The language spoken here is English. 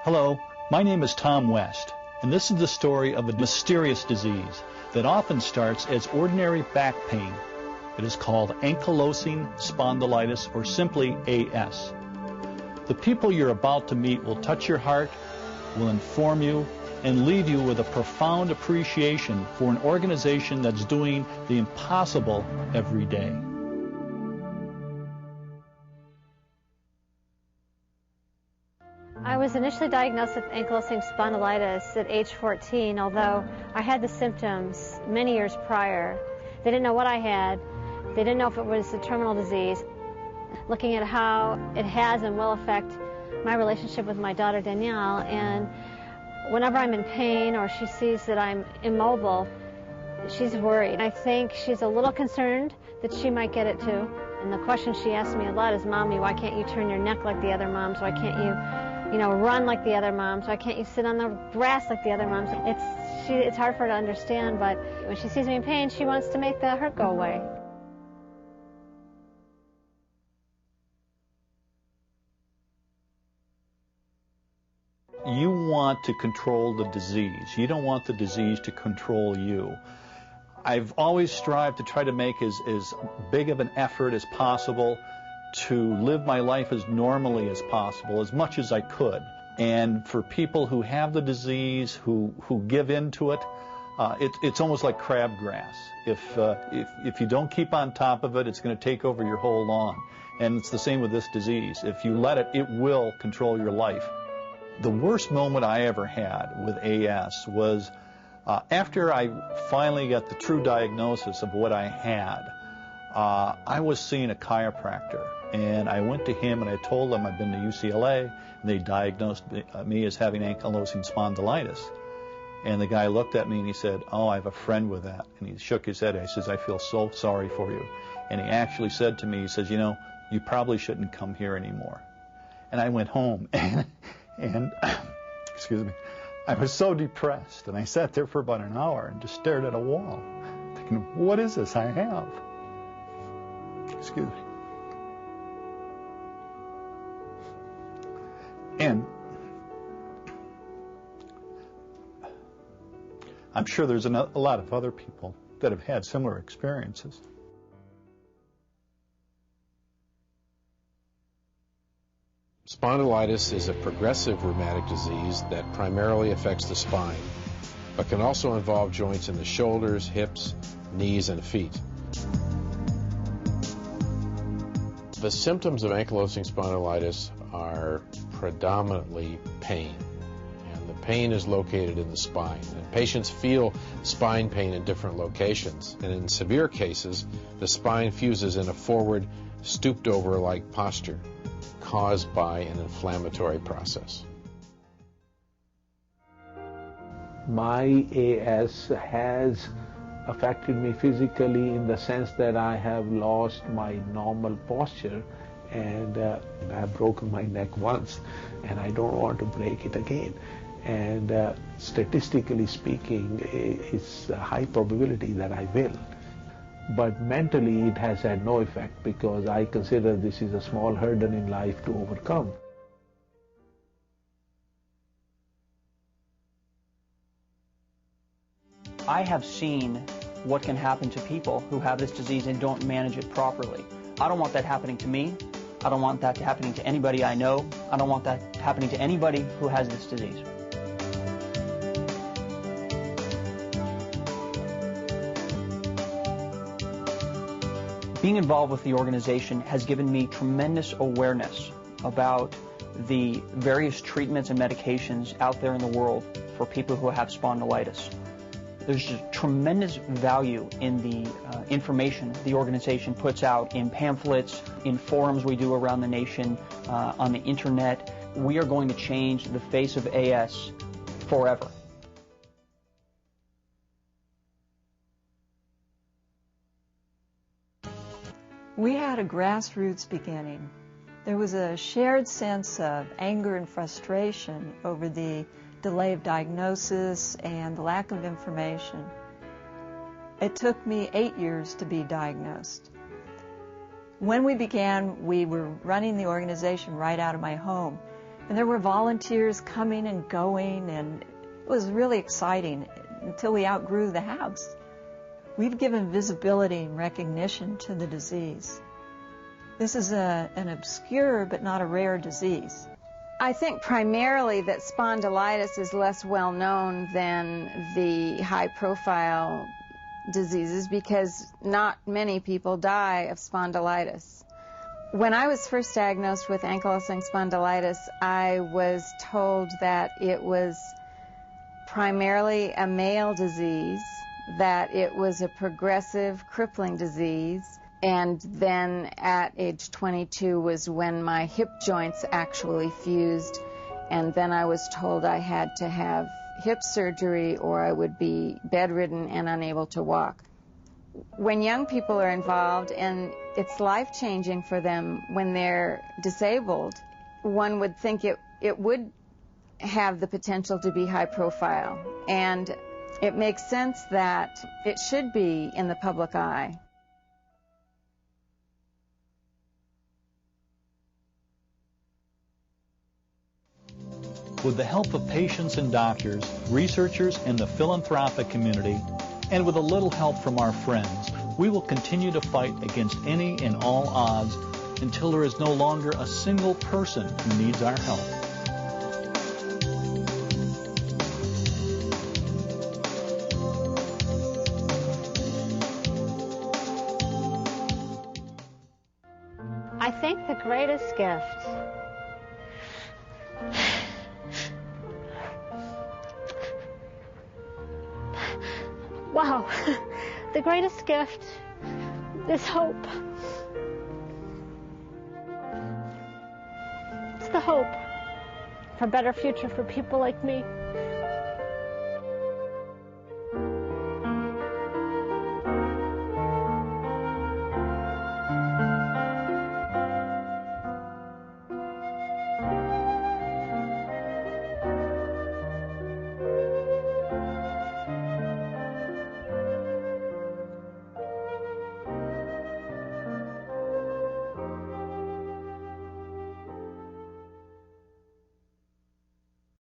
Hello, my name is Tom West, and this is the story of a mysterious disease that often starts as ordinary back pain. It is called Ankylosing Spondylitis, or simply AS. The people you're about to meet will touch your heart, will inform you, and leave you with a profound appreciation for an organization that's doing the impossible every day. I was initially diagnosed with ankylosing spondylitis at age 14, although I had the symptoms many years prior. They didn't know what I had. They didn't know if it was a terminal disease. Looking at how it has and will affect my relationship with my daughter Danielle, and whenever I'm in pain or she sees that I'm immobile, she's worried. I think she's a little concerned that she might get it too. And the question she asks me a lot is, "Mommy, why can't you turn your neck like the other moms? Why can't you run like the other moms? Why can't you sit on the grass like the other moms?" It's hard for her to understand, but when she sees me in pain, she wants to make the hurt go away. You want to control the disease. You don't want the disease to control you. I've always strived to try to make as big of an effort as possible to live my life as normally as possible, as much as I could. And for people who have the disease, who give in to it, it's almost like crabgrass. If you don't keep on top of it, it's going to take over your whole lawn. And it's the same with this disease. If you let it, it will control your life. The worst moment I ever had with AS was after I finally got the true diagnosis of what I had. I was seeing a chiropractor, and I went to him and I told him I'd been to UCLA, and they diagnosed me as having ankylosing spondylitis. And the guy looked at me and he said, "Oh, I have a friend with that." And he shook his head. He says, "I feel so sorry for you." And he actually said to me, he says, "You probably shouldn't come here anymore." And I went home and excuse me, I was so depressed, and I sat there for about an hour and just stared at a wall, thinking, what is this I have? Excuse me. And I'm sure there's a lot of other people that have had similar experiences. Spondylitis is a progressive rheumatic disease that primarily affects the spine, but can also involve joints in the shoulders, hips, knees, and feet. The symptoms of ankylosing spondylitis are predominantly pain, and the pain is located in the spine. And patients feel spine pain in different locations, and in severe cases, the spine fuses in a forward, stooped-over-like posture caused by an inflammatory process. My AS has affected me physically in the sense that I have lost my normal posture, and I have broken my neck once, and I don't want to break it again. And statistically speaking, it's a high probability that I will. But mentally it has had no effect, because I consider this is a small hurdle in life to overcome. I have seen what can happen to people who have this disease and don't manage it properly. I don't want that happening to me. I don't want that happening to anybody I know. I don't want that happening to anybody who has this disease. Being involved with the organization has given me tremendous awareness about the various treatments and medications out there in the world for people who have spondylitis. There's just tremendous value in the information the organization puts out in pamphlets, in forums we do around the nation, on the internet. We are going to change the face of AS forever. We had a grassroots beginning. There was a shared sense of anger and frustration over the delay of diagnosis and the lack of information. It took me 8 years to be diagnosed. When we began, we were running the organization right out of my home. And there were volunteers coming and going, and it was really exciting until we outgrew the house. We've given visibility and recognition to the disease. This is an obscure but not a rare disease. I think primarily that spondylitis is less well known than the high-profile diseases because not many people die of spondylitis. When I was first diagnosed with ankylosing spondylitis, I was told that it was primarily a male disease, that it was a progressive, crippling disease, and then at age 22 was when my hip joints actually fused, and then I was told I had to have hip surgery or I would be bedridden and unable to walk. When young people are involved and it's life-changing for them when they're disabled, one would think it would have the potential to be high profile, and it makes sense that it should be in the public eye. With the help of patients and doctors, researchers, and the philanthropic community, and with a little help from our friends, we will continue to fight against any and all odds until there is no longer a single person who needs our help. I think the greatest gift wow, the greatest gift is hope. It's the hope for a better future for people like me.